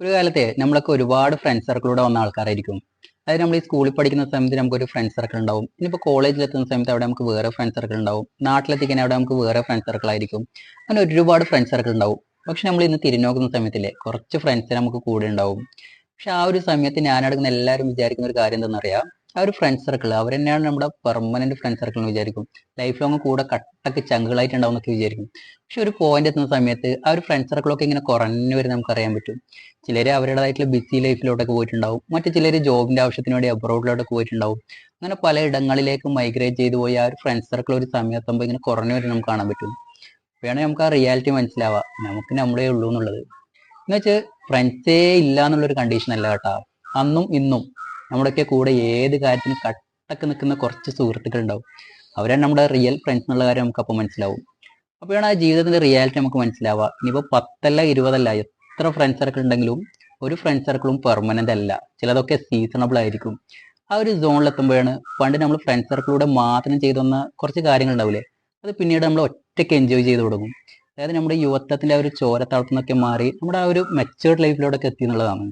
ഒരു കാലത്തെ നമ്മളൊക്കെ ഒരുപാട് ഫ്രണ്ട് സർക്കിളൂടെ വന്ന ആൾക്കാരായിരിക്കും. അതായത് നമ്മൾ ഈ സ്കൂളിൽ പഠിക്കുന്ന സമയത്ത് നമുക്കൊരു ഫ്രണ്ട് സർക്കിൾ ഉണ്ടാവും. ഇനിയിപ്പോൾ കോളേജിൽ എത്തുന്ന സമയത്ത് അവിടെ നമുക്ക് വേറെ ഫ്രണ്ട് സർക്കിൾ ഉണ്ടാവും. നാട്ടിലെത്തിക്കാൻ അവിടെ നമുക്ക് വേറെ ഫ്രണ്ട് സർക്കിൾ ആയിരിക്കും. അങ്ങനെ ഒരുപാട് ഫ്രണ്ട് സർക്കിൾ ഉണ്ടാവും. പക്ഷെ നമ്മൾ ഇന്ന് തിരിഞ്ഞു നോക്കുന്ന സമയത്തില്ലേ കുറച്ച് ഫ്രണ്ട്സ് നമുക്ക് കൂടെ ഉണ്ടാവും. പക്ഷെ ആ ഒരു സമയത്ത് ഞാനടങ്ങുന്ന എല്ലാവരും വിചാരിക്കുന്ന ഒരു കാര്യം എന്താണെന്നറിയാം, ആ ഒരു ഫ്രണ്ട് സർക്കിൾ അവർ തന്നെയാണ് നമ്മുടെ പെർമനന്റ് ഫ്രണ്ട് സർക്കിൾ എന്ന് വിചാരിക്കും. ലൈഫ് ലോങ് കൂടെ കട്ടക്ക് ചങ്കുകളായിട്ടുണ്ടാവും എന്നൊക്കെ വിചാരിക്കും. പക്ഷെ ഒരു പോയിന്റ് എത്തുന്ന സമയത്ത് ആ ഒരു ഫ്രണ്ട് സർക്കിളൊക്കെ ഇങ്ങനെ കുറഞ്ഞു വരും നമുക്ക് അറിയാൻ പറ്റും. ചിലർ അവരുടേതായിട്ടുള്ള ബിസി ലൈഫിലോട്ടൊക്കെ പോയിട്ടുണ്ടാവും, മറ്റു ചിലർ ജോബിന്റെ ആവശ്യത്തിന് വേണ്ടി അബ്രോഡിലോട്ടൊക്കെ പോയിട്ടുണ്ടാവും. അങ്ങനെ പല ഇടങ്ങളിലേക്ക് മൈഗ്രേറ്റ് ചെയ്തു പോയി ആ ഒരു ഫ്രണ്ട് സർക്കിൾ ഒരു സമയത്താകുമ്പോൾ ഇങ്ങനെ കുറഞ്ഞു വരും നമുക്ക് കാണാൻ പറ്റും. വേണമെങ്കിൽ നമുക്ക് ആ റിയാലിറ്റി മനസ്സിലാവാം, നമുക്ക് നമ്മളേ ഉള്ളൂ എന്നുള്ളത്. എന്ന് വെച്ചാൽ ഫ്രണ്ട്സേ ഇല്ല എന്നുള്ളൊരു കണ്ടീഷൻ അല്ല കേട്ടാ. അന്നും ഇന്നും നമ്മുടെയൊക്കെ കൂടെ ഏത് കാര്യത്തിനും കട്ടക്ക് നിൽക്കുന്ന കുറച്ച് സുഹൃത്തുക്കൾ ഉണ്ടാവും. അവരാണ് നമ്മുടെ റിയൽ ഫ്രണ്ട്സ് എന്നുള്ള കാര്യം നമുക്ക് അപ്പോൾ മനസ്സിലാവും. അപ്പോഴാണ് ആ ജീവിതത്തിന്റെ റിയാലിറ്റി നമുക്ക് മനസ്സിലാവുക. ഇനിയിപ്പോൾ 10 20 എത്ര ഫ്രണ്ട് സർക്കിൾ ഉണ്ടെങ്കിലും ഒരു ഫ്രണ്ട് സർക്കിളും പെർമനന്റ് അല്ല. ചിലതൊക്കെ സീസണബിൾ ആയിരിക്കും. ആ ഒരു സോണിൽ എത്തുമ്പോഴാണ് പണ്ട് നമ്മൾ ഫ്രണ്ട് സർക്കിളിലൂടെ മാത്രം ചെയ്തു വന്ന കുറച്ച് കാര്യങ്ങൾ ഉണ്ടാവില്ലേ, അത് പിന്നീട് നമ്മൾ ഒറ്റയ്ക്ക് എൻജോയ് ചെയ്ത് തുടങ്ങും. അതായത് നമ്മുടെ യുവത്വത്തിന്റെ ആ ഒരു ചോരത്തളത്തുനിന്നൊക്കെ മാറി നമ്മുടെ ആ ഒരു മെച്ചേർഡ് ലൈഫിലോടൊക്കെ എത്തി എന്നുള്ളതാണ്.